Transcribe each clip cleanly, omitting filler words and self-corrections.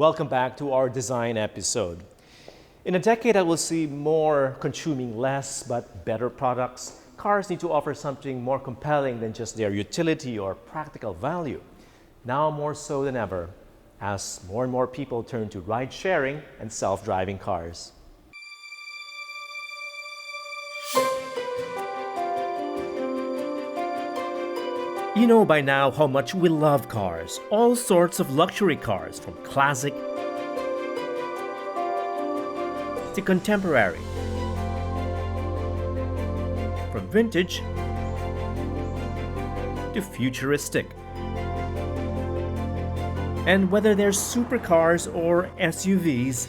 Welcome back to our design episode. In a decade that will see more consuming less but better products, cars need to offer something more compelling than just their utility or practical value. Now more so than ever, as more and more people turn to ride-sharing and self-driving cars. You know by now how much we love cars, all sorts of luxury cars, from classic to contemporary, from vintage to futuristic. And whether they're supercars or SUVs,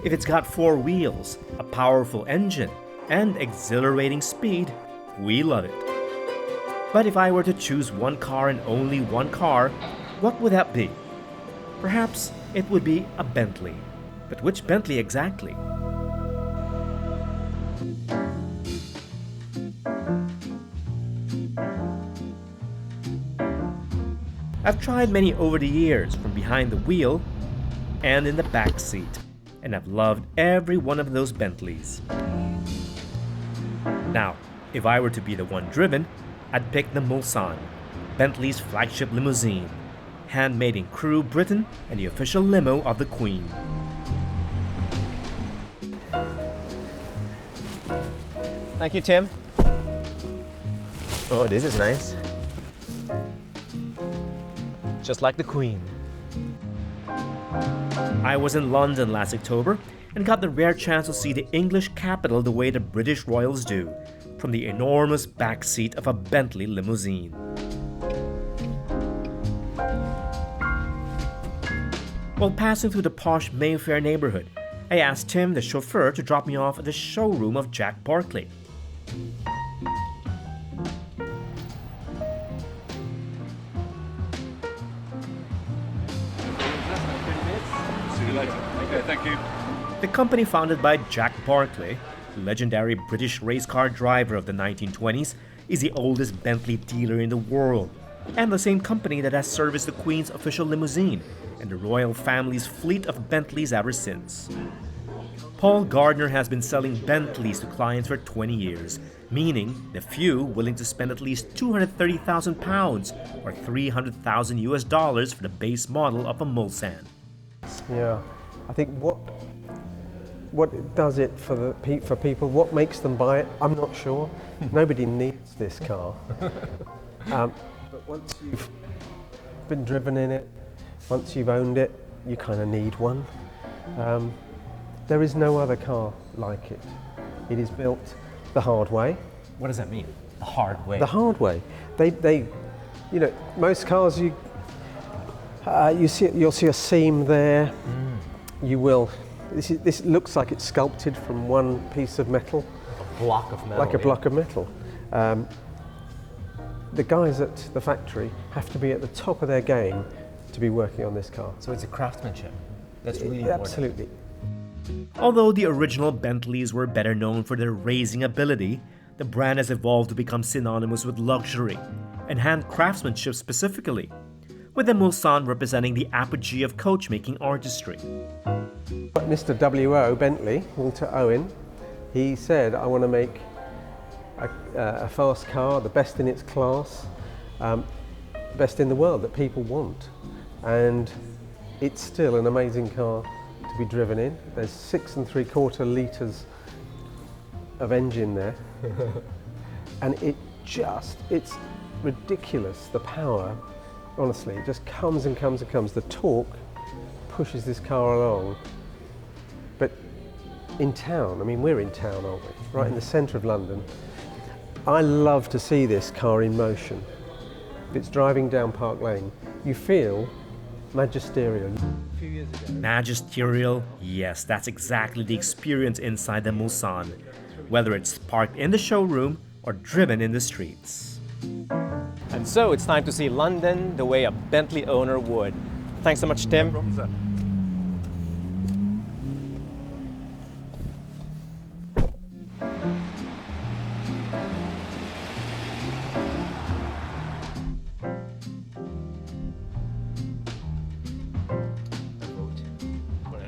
if it's got four wheels, a powerful engine, and exhilarating speed, we love it. But if I were to choose one car and only one car, what would that be? Perhaps it would be a Bentley. But which Bentley exactly? I've tried many over the years, from behind the wheel and in the back seat, and I've loved every one of those Bentleys. Now, if I were to be the one driven, I'd pick the Mulsanne, Bentley's flagship limousine, handmade in Crewe, Britain, and the official limo of the Queen. Thank you, Tim. Oh, this is nice. Just like the Queen. I was in London last October and got the rare chance to see the English capital the way the British royals do, from the enormous back seat of a Bentley limousine. While passing through the posh Mayfair neighborhood, I asked Tim, the chauffeur, to drop me off at the showroom of Jack Barclay. See you later. Okay, thank you. The company, founded by Jack Barclay, legendary British race car driver of the 1920s, is the oldest Bentley dealer in the world, and the same company that has serviced the Queen's official limousine and the royal family's fleet of Bentleys ever since. Paul Gardner has been selling Bentleys to clients for 20 years, meaning the few willing to spend at least £230,000 or $300,000 for the base model of a Mulsanne. Yeah, I think what does it for people, what makes them buy it, I'm not sure. Nobody needs this car. But once you've been driven in it, once you've owned it, you kind of need one. There is no other car like it. It is built the hard way. What does that mean? The hard way? The hard way. They you know, most cars you'll see a seam there. You will. This looks like it's sculpted from one piece of metal. A block of metal. Like a block of metal. The guys at the factory have to be at the top of their game to be working on this car. So it's a craftsmanship. That's really important. Absolutely. Although the original Bentleys were better known for their racing ability, the brand has evolved to become synonymous with luxury and hand craftsmanship specifically, with the Mulsanne representing the apogee of coachmaking artistry. Mr. W.O. Bentley, Walter Owen, he said, I want to make a fast car, the best in its class, best in the world that people want. And it's still an amazing car to be driven in. There's 6 3/4 litres of engine there. And it's ridiculous, the power. Honestly, it just comes and comes and comes. The torque pushes this car along. But in town, I mean, we're in town, aren't we? Right in the centre of London. I love to see this car in motion. If it's driving down Park Lane, you feel magisterial. A few years ago. Magisterial? Yes, that's exactly the experience inside the Mulsanne, whether it's parked in the showroom or driven in the streets. And so it's time to see London the way a Bentley owner would. Thanks so much, Tim. No problem, sir.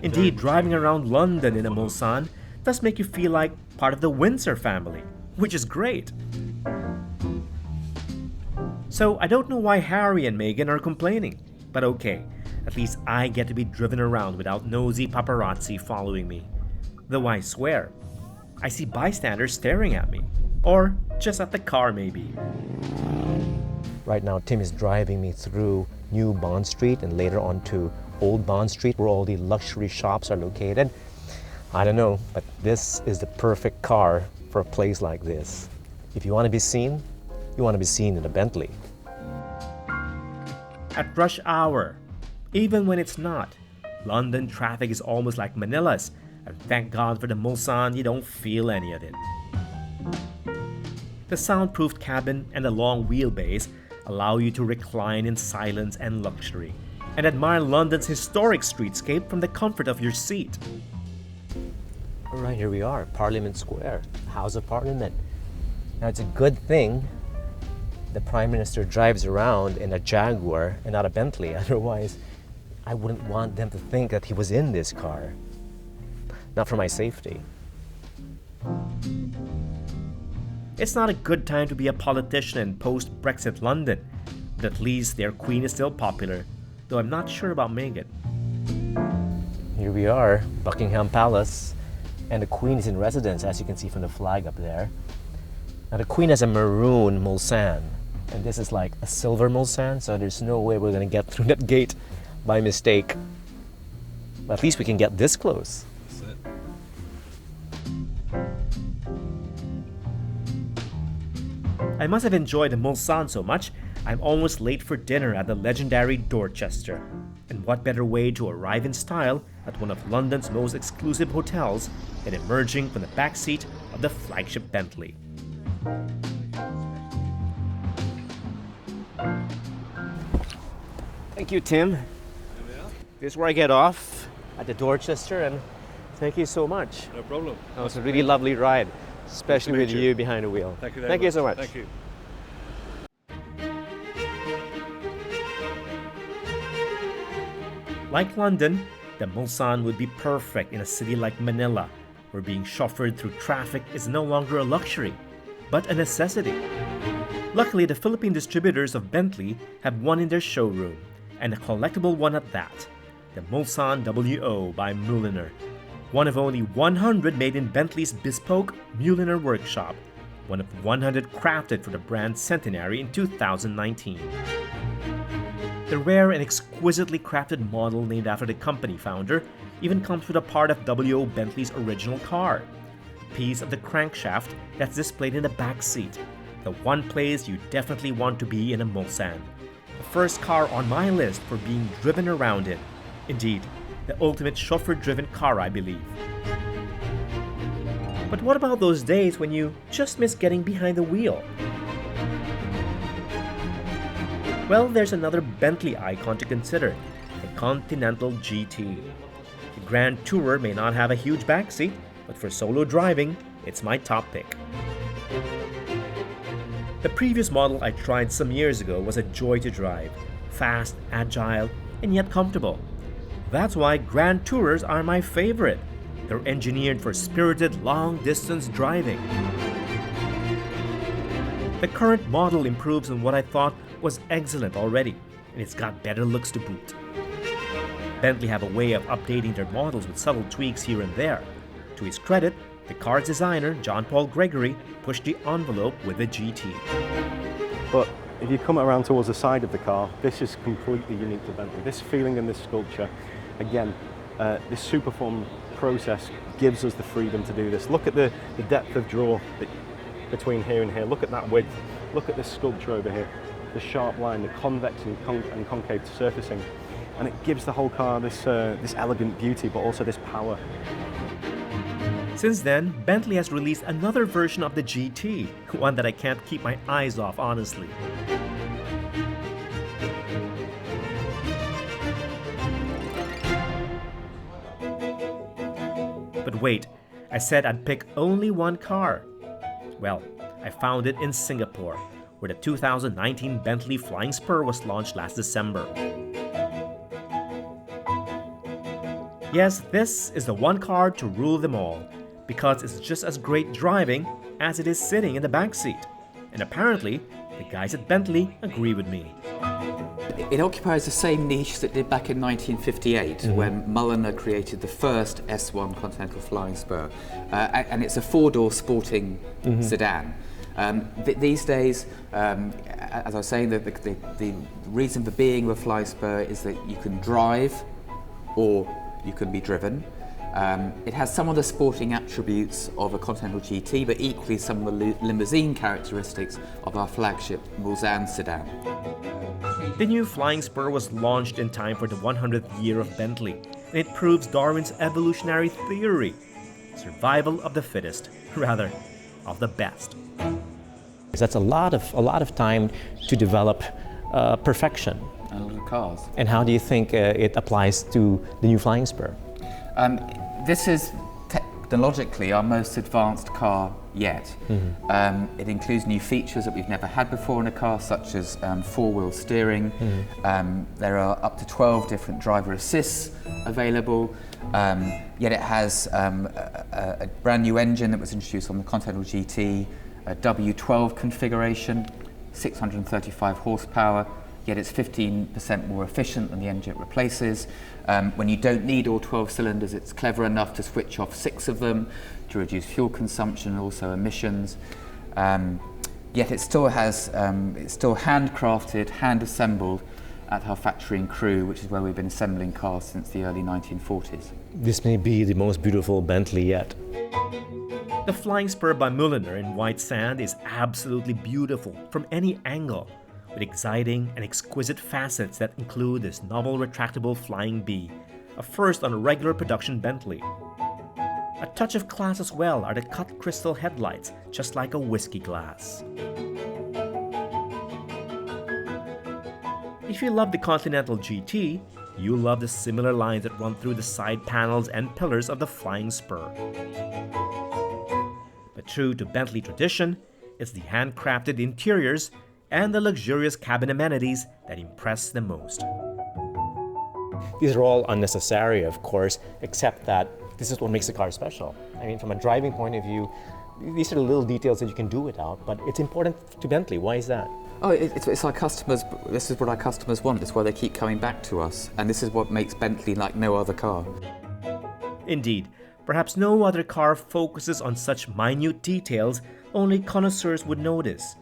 Indeed, driving around London in a Mulsanne does make you feel like part of the Windsor family, which is great. So I don't know why Harry and Meghan are complaining, but okay, at least I get to be driven around without nosy paparazzi following me. Though I swear, I see bystanders staring at me, or just at the car maybe. Right now, Tim is driving me through New Bond Street and later on to Old Bond Street, where all the luxury shops are located. I don't know, but this is the perfect car for a place like this. If you want to be seen, you want to be seen in a Bentley. At rush hour, even when it's not, London traffic is almost like Manila's, and thank God for the Mulsanne, you don't feel any of it. The soundproofed cabin and the long wheelbase allow you to recline in silence and luxury, and admire London's historic streetscape from the comfort of your seat. Right, here we are, Parliament Square, House of Parliament. Now, it's a good thing the Prime Minister drives around in a Jaguar and not a Bentley. Otherwise, I wouldn't want them to think that he was in this car. Not for my safety. It's not a good time to be a politician in post-Brexit London, but at least their queen is still popular, though I'm not sure about Meghan. Here we are, Buckingham Palace, and the Queen is in residence, as you can see from the flag up there. Now, the Queen has a maroon Mulsanne, and this is like a silver Mulsanne, so there's no way we're going to get through that gate by mistake. But at least we can get this close. That's it. I must have enjoyed the Mulsanne so much, I'm almost late for dinner at the legendary Dorchester. And what better way to arrive in style at one of London's most exclusive hotels than emerging from the back seat of the flagship Bentley. Thank you, Tim. There we are. This is where I get off at the Dorchester, and thank you so much. No problem. That was a really lovely ride, especially meet with you. you behind the wheel. Thank you very Thank much. you so much. Thank you. Like London, the Mulsanne would be perfect in a city like Manila, where being chauffeured through traffic is no longer a luxury, but a necessity. Luckily, the Philippine distributors of Bentley have one in their showroom, and a collectible one at that, the Mulsanne WO by Mulliner, one of only 100 made in Bentley's bespoke Mulliner workshop, one of 100 crafted for the brand's centenary in 2019. The rare and exquisitely crafted model named after the company founder even comes with a part of W.O. Bentley's original car, a piece of the crankshaft that's displayed in the back seat, the one place you definitely want to be in a Mulsanne. The first car on my list for being driven around in. Indeed, the ultimate chauffeur-driven car, I believe. But what about those days when you just miss getting behind the wheel? Well, there's another Bentley icon to consider, the Continental GT. The Grand Tourer may not have a huge backseat, but for solo driving, it's my top pick. The previous model I tried some years ago was a joy to drive, fast, agile, and yet comfortable. That's why Grand Tourers are my favorite. They're engineered for spirited long-distance driving. The current model improves on what I thought was excellent already, and it's got better looks to boot. Bentley have a way of updating their models with subtle tweaks here and there. To his credit, the car's designer, John Paul Gregory, pushed the envelope with the GT. But if you come around towards the side of the car, this is completely unique to Bentley. This feeling and this sculpture, again, this Superform process gives us the freedom to do this. Look at the depth of draw between here and here. Look at that width. Look at this sculpture over here. The sharp line, the convex and concave surfacing. And it gives the whole car this elegant beauty, but also this power. Since then, Bentley has released another version of the GT, one that I can't keep my eyes off, honestly. But wait, I said I'd pick only one car. Well, I found it in Singapore, where the 2019 Bentley Flying Spur was launched last December. Yes, this is the one car to rule them all, because it's just as great driving as it is sitting in the back seat. And apparently, the guys at Bentley agree with me. It occupies the same niche as it did back in 1958 when Mulsanne created the first S1 Continental Flying Spur. And it's a four-door sporting sedan. These days, as I was saying, the reason for being of a Flying Spur is that you can drive or you can be driven. It has some of the sporting attributes of a Continental GT, but equally some of the limousine characteristics of our flagship Mulsanne sedan. The new Flying Spur was launched in time for the 100th year of Bentley, and it proves Darwin's evolutionary theory: survival of the fittest, rather, of the best. That's a lot of time to develop perfection. And a lot of cars. And how do you think it applies to the new Flying Spur? This is technologically our most advanced car yet. It includes new features that we've never had before in a car, such as four-wheel steering. There are up to 12 different driver assists available. Yet it has a brand new engine that was introduced on the Continental GT, a W12 configuration, 635 horsepower. Yet it's 15% more efficient than the engine it replaces. When you don't need all 12 cylinders, it's clever enough to switch off 6 of them to reduce fuel consumption and also emissions. Yet it still has, it's still handcrafted, hand-assembled at our factory in Crewe, which is where we've been assembling cars since the early 1940s. This may be the most beautiful Bentley yet. The Flying Spur by Mulsanne in white sand is absolutely beautiful from any angle, with exciting and exquisite facets that include this novel retractable Flying B, a first on a regular production Bentley. A touch of class as well are the cut crystal headlights, just like a whiskey glass. If you love the Continental GT, you'll love the similar lines that run through the side panels and pillars of the Flying Spur. But true to Bentley tradition, it's the handcrafted interiors and the luxurious cabin amenities that impress the most. These are all unnecessary, of course, except that this is what makes the car special. I mean, from a driving point of view, these are the little details that you can do without, but it's important to Bentley. Why is that? Oh, it's our customers. This is what our customers want. It's why they keep coming back to us, and this is what makes Bentley like no other car. Indeed, perhaps no other car focuses on such minute details only connoisseurs would notice.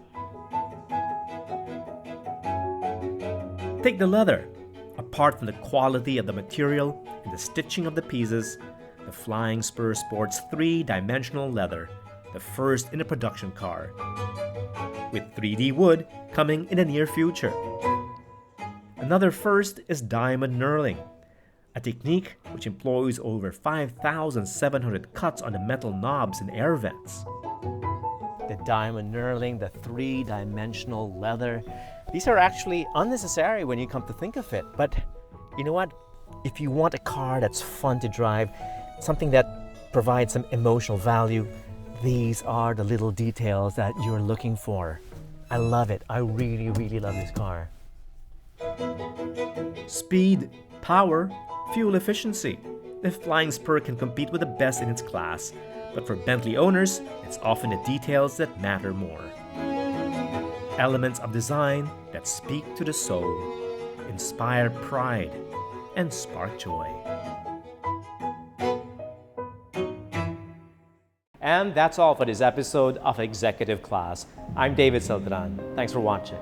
Take the leather. Apart from the quality of the material and the stitching of the pieces, the Flying Spur sports 3-dimensional leather, the first in a production car, with 3D wood coming in the near future. Another first is diamond knurling, a technique which employs over 5,700 cuts on the metal knobs and air vents. The diamond knurling, the 3-dimensional leather, these are actually unnecessary when you come to think of it. But you know what? If you want a car that's fun to drive, something that provides some emotional value, these are the little details that you're looking for. I love it. I really, really love this car. Speed, power, fuel efficiency. The Flying Spur can compete with the best in its class, but for Bentley owners, it's often the details that matter more. Elements of design that speak to the soul, inspire pride, and spark joy. And that's all for this episode of Executive Class. I'm David Celdran. Thanks for watching.